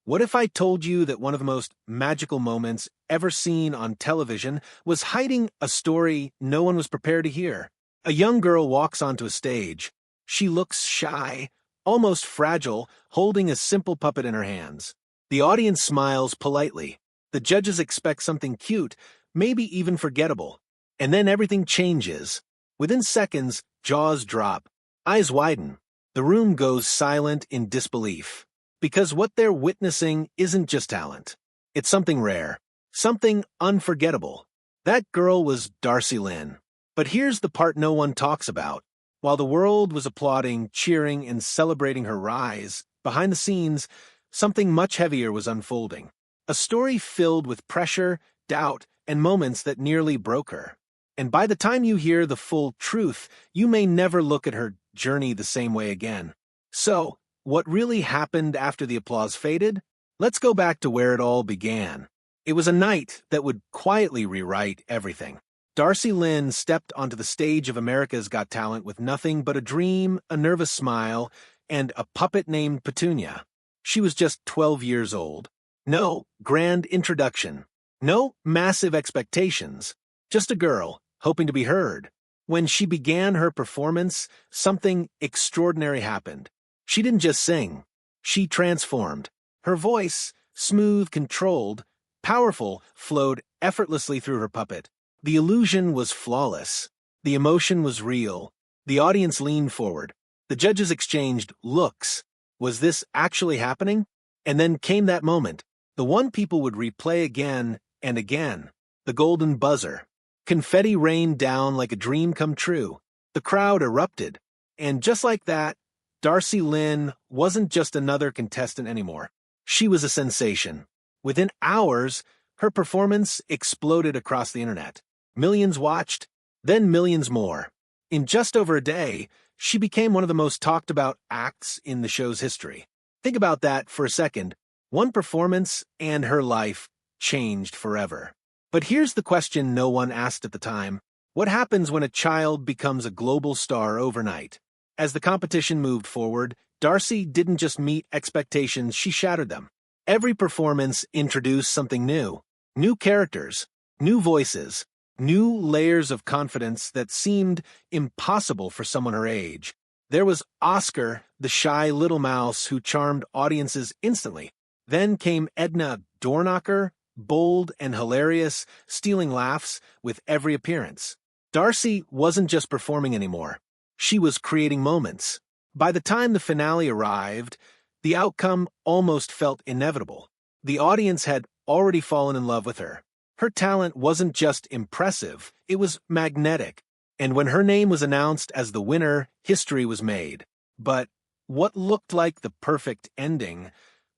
What if I told you that one of the most magical moments ever seen on television was hiding a story no one was prepared to hear? A young girl walks onto a stage. She looks shy, almost fragile, holding a simple puppet in her hands. The audience smiles politely. The judges expect something cute, maybe even forgettable. And then everything changes. Within seconds, jaws drop, eyes widen. The room goes silent in disbelief. Because what they're witnessing isn't just talent. It's something rare, something unforgettable. That girl was Darci Lynne. But here's the part no one talks about. While the world was applauding, cheering, and celebrating her rise, behind the scenes, something much heavier was unfolding. A story filled with pressure, doubt, and moments that nearly broke her. And by the time you hear the full truth, you may never look at her journey the same way again. So, what really happened after the applause faded? Let's go back to where it all began. It was a night that would quietly rewrite everything. Darci Lynne stepped onto the stage of America's Got Talent with nothing but a dream, a nervous smile, and a puppet named Petunia. She was just 12 years old. No grand introduction. No massive expectations. Just a girl, hoping to be heard. When she began her performance, something extraordinary happened. She didn't just sing. She transformed. Her voice, smooth, controlled, powerful, flowed effortlessly through her puppet. The illusion was flawless. The emotion was real. The audience leaned forward. The judges exchanged looks. Was this actually happening? And then came that moment. The one people would replay again and again. The golden buzzer. Confetti rained down like a dream come true. The crowd erupted. And just like that, Darci Lynne wasn't just another contestant anymore. She was a sensation. Within hours, her performance exploded across the internet. Millions watched, then millions more. In just over a day, she became one of the most talked about acts in the show's history. Think about that for a second. One performance and her life changed forever. But here's the question no one asked at the time. What happens when a child becomes a global star overnight? As the competition moved forward, Darci didn't just meet expectations, she shattered them. Every performance introduced something new. New characters, new voices, new layers of confidence that seemed impossible for someone her age. There was Oscar, the shy little mouse who charmed audiences instantly. Then came Edna Doorknocker, bold and hilarious, stealing laughs with every appearance. Darci wasn't just performing anymore. She was creating moments. By the time the finale arrived, the outcome almost felt inevitable. The audience had already fallen in love with her. Her talent wasn't just impressive, it was magnetic. And when her name was announced as the winner, history was made. But what looked like the perfect ending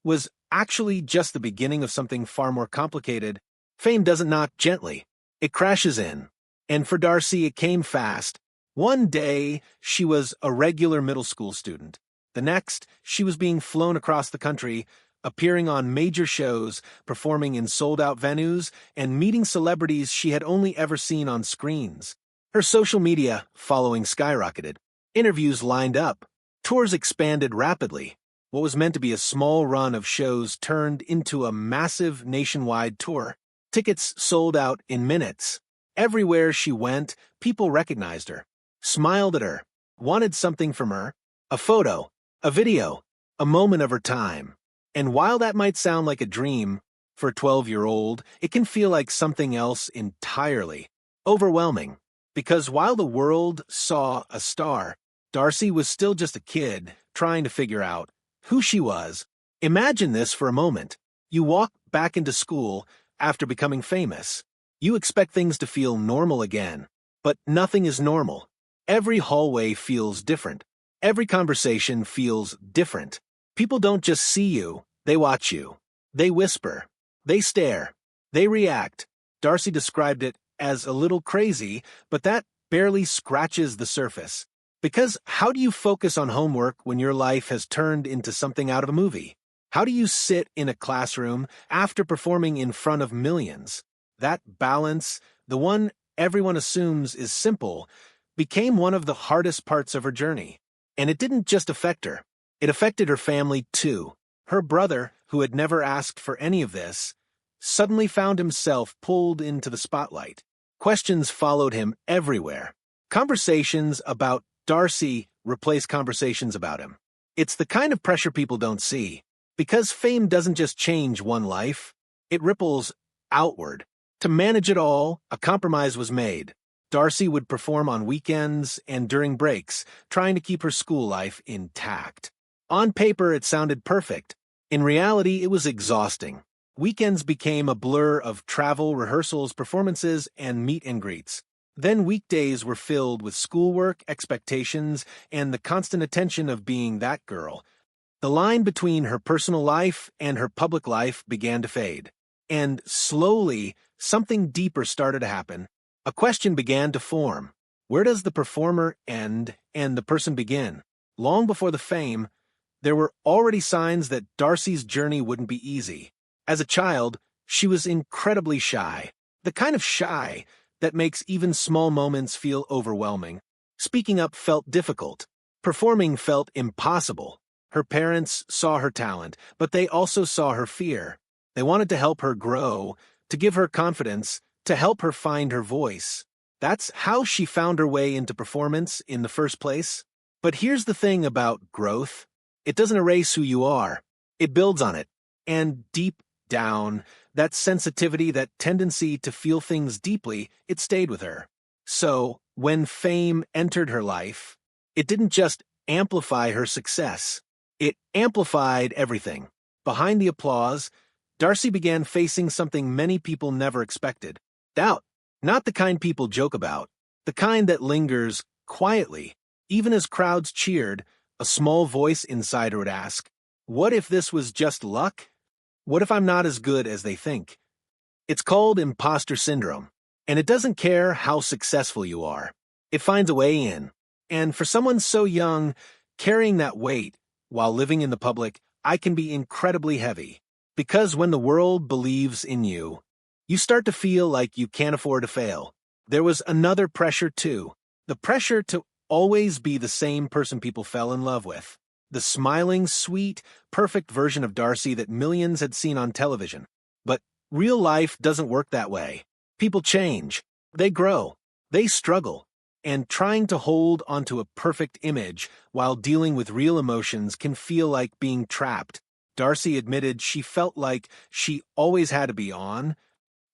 was actually just the beginning of something far more complicated. Fame doesn't knock gently. It crashes in. And for Darci, it came fast. One day, she was a regular middle school student. The next, she was being flown across the country, appearing on major shows, performing in sold-out venues, and meeting celebrities she had only ever seen on screens. Her social media following skyrocketed. Interviews lined up. Tours expanded rapidly. What was meant to be a small run of shows turned into a massive nationwide tour. Tickets sold out in minutes. Everywhere she went, people recognized her, smiled at her, wanted something from her, a photo, a video, a moment of her time. And while that might sound like a dream, for a 12-year-old, it can feel like something else entirely. Overwhelming. Because while the world saw a star, Darci was still just a kid trying to figure out who she was. Imagine this for a moment. You walk back into school after becoming famous. You expect things to feel normal again. But nothing is normal. Every hallway feels different. Every conversation feels different. People don't just see you, they watch you. They whisper. They stare. They react. Darci described it as a little crazy, but that barely scratches the surface. Because how do you focus on homework when your life has turned into something out of a movie? How do you sit in a classroom after performing in front of millions? That balance, the one everyone assumes is simple, became one of the hardest parts of her journey. And it didn't just affect her. It affected her family too. Her brother, who had never asked for any of this, suddenly found himself pulled into the spotlight. Questions followed him everywhere. Conversations about Darci replaced conversations about him. It's the kind of pressure people don't see. Because fame doesn't just change one life, it ripples outward. To manage it all, a compromise was made. Darci would perform on weekends and during breaks, trying to keep her school life intact. On paper, it sounded perfect. In reality, it was exhausting. Weekends became a blur of travel, rehearsals, performances, and meet and greets. Then weekdays were filled with schoolwork, expectations, and the constant attention of being that girl. The line between her personal life and her public life began to fade. And slowly, something deeper started to happen. A question began to form. Where does the performer end and the person begin? Long before the fame, there were already signs that Darci's journey wouldn't be easy. As a child, she was incredibly shy. The kind of shy that makes even small moments feel overwhelming. Speaking up felt difficult. Performing felt impossible. Her parents saw her talent, but they also saw her fear. They wanted to help her grow, to give her confidence, to help her find her voice. That's how she found her way into performance in the first place. But here's the thing about growth. It doesn't erase who you are. It builds on it. And deep down, that sensitivity, that tendency to feel things deeply, it stayed with her. So, when fame entered her life, it didn't just amplify her success. It amplified everything. Behind the applause, Darci began facing something many people never expected. Doubt. Not the kind people joke about. The kind that lingers quietly. Even as crowds cheered, a small voice inside her would ask, "What if this was just luck? What if I'm not as good as they think?" It's called imposter syndrome, and it doesn't care how successful you are. It finds a way in. And for someone so young, carrying that weight while living in the public, I can be incredibly heavy. Because when the world believes in you, you start to feel like you can't afford to fail. There was another pressure too. The pressure to always be the same person people fell in love with. The smiling, sweet, perfect version of Darci that millions had seen on television. But real life doesn't work that way. People change. They grow. They struggle. And trying to hold onto a perfect image while dealing with real emotions can feel like being trapped. Darci admitted she felt like she always had to be on,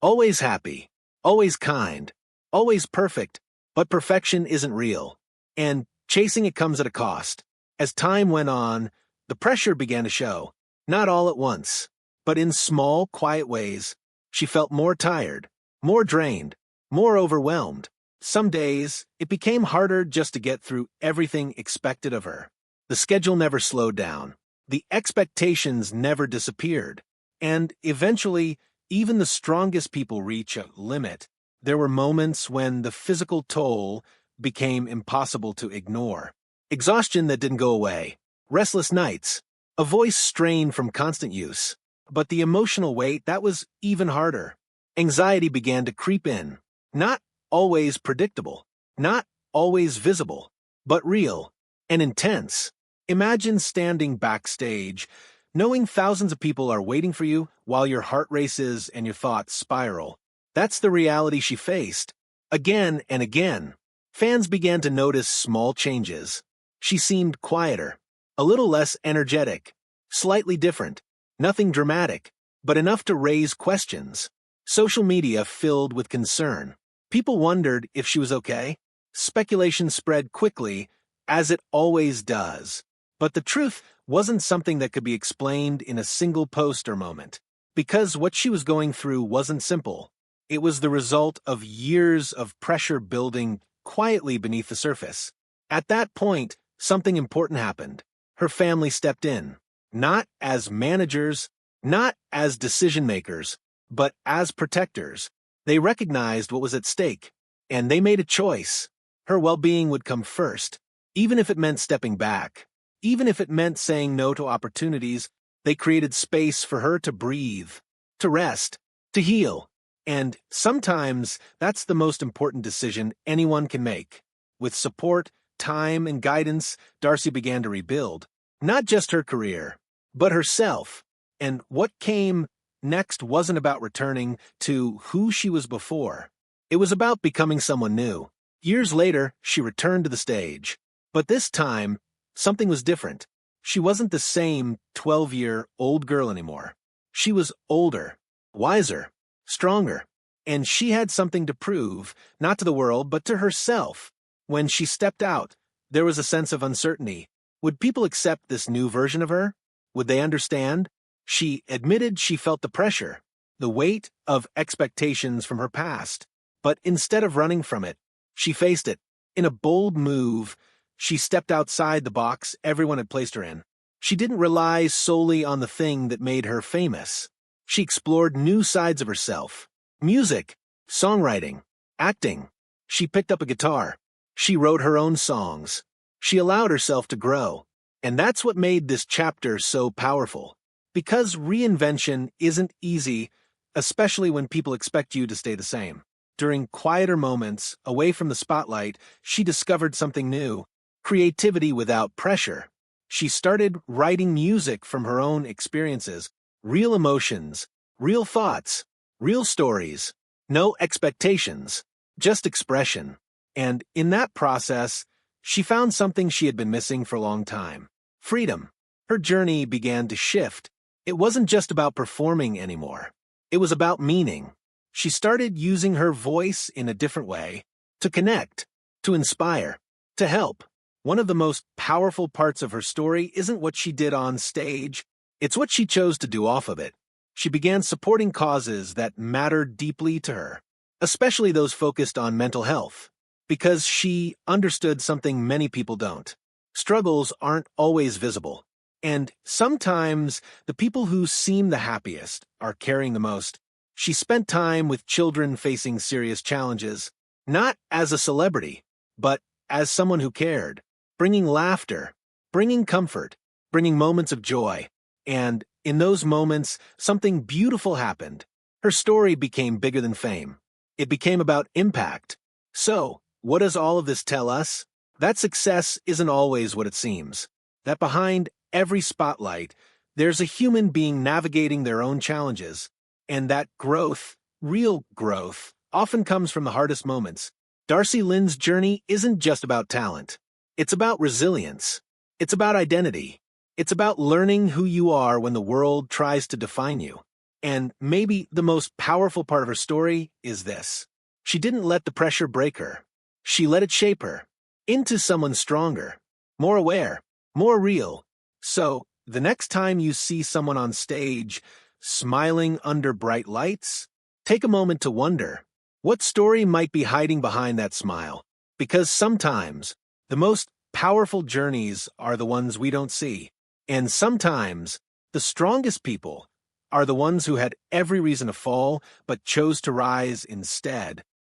always happy, always kind, always perfect. But perfection isn't real. And chasing it comes at a cost. As time went on, the pressure began to show. Not all at once, but in small, quiet ways. She felt more tired, more drained, more overwhelmed. Some days, it became harder just to get through everything expected of her. The schedule never slowed down. The expectations never disappeared. And eventually, even the strongest people reach a limit. There were moments when the physical toll became impossible to ignore. Exhaustion that didn't go away. Restless nights. A voice strained from constant use. But the emotional weight, that was even harder. Anxiety began to creep in. Not always predictable. Not always visible. But real. And intense. Imagine standing backstage, knowing thousands of people are waiting for you while your heart races and your thoughts spiral. That's the reality she faced. Again and again. Fans began to notice small changes. She seemed quieter, a little less energetic, slightly different, nothing dramatic, but enough to raise questions. Social media filled with concern. People wondered if she was okay. Speculation spread quickly, as it always does. But the truth wasn't something that could be explained in a single post or moment. Because what she was going through wasn't simple. It was the result of years of pressure building quietly beneath the surface. At that point, something important happened. Her family stepped in. Not as managers, not as decision-makers, but as protectors. They recognized what was at stake, and they made a choice. Her well-being would come first, even if it meant stepping back. Even if it meant saying no to opportunities, they created space for her to breathe, to rest, to heal. And sometimes that's the most important decision anyone can make. With support, time, and guidance, Darci began to rebuild. Not just her career, but herself. And what came next wasn't about returning to who she was before. It was about becoming someone new. Years later, she returned to the stage. But this time, something was different. She wasn't the same 12-year-old girl anymore. She was older, wiser, stronger, and she had something to prove, not to the world, but to herself. When she stepped out, there was a sense of uncertainty. Would people accept this new version of her? Would they understand? She admitted she felt the pressure, the weight of expectations from her past. But instead of running from it, she faced it. In a bold move, she stepped outside the box everyone had placed her in. She didn't rely solely on the thing that made her famous. She explored new sides of herself. Music, songwriting, acting. She picked up a guitar. She wrote her own songs. She allowed herself to grow. And that's what made this chapter so powerful. Because reinvention isn't easy, especially when people expect you to stay the same. During quieter moments, away from the spotlight, she discovered something new. Creativity without pressure. She started writing music from her own experiences, real emotions, real thoughts, real stories, no expectations, just expression. And in that process, she found something she had been missing for a long time: freedom. Her journey began to shift. It wasn't just about performing anymore. It was about meaning. She started using her voice in a different way, to connect, to inspire, to help. One of the most powerful parts of her story isn't what she did on stage, it's what she chose to do off of it. She began supporting causes that mattered deeply to her, especially those focused on mental health, because she understood something many people don't. Struggles aren't always visible, and sometimes the people who seem the happiest are carrying the most. She spent time with children facing serious challenges, not as a celebrity, but as someone who cared, bringing laughter, bringing comfort, bringing moments of joy. And in those moments, something beautiful happened. Her story became bigger than fame. It became about impact. So, what does all of this tell us? That success isn't always what it seems. That behind every spotlight, there's a human being navigating their own challenges. And that growth, real growth, often comes from the hardest moments. Darci Lynne's journey isn't just about talent. It's about resilience. It's about identity. It's about learning who you are when the world tries to define you. And maybe the most powerful part of her story is this: she didn't let the pressure break her. She let it shape her into someone stronger, more aware, more real. So, the next time you see someone on stage smiling under bright lights, take a moment to wonder, what story might be hiding behind that smile? Because sometimes, the most powerful journeys are the ones we don't see. And sometimes, the strongest people are the ones who had every reason to fall but chose to rise instead.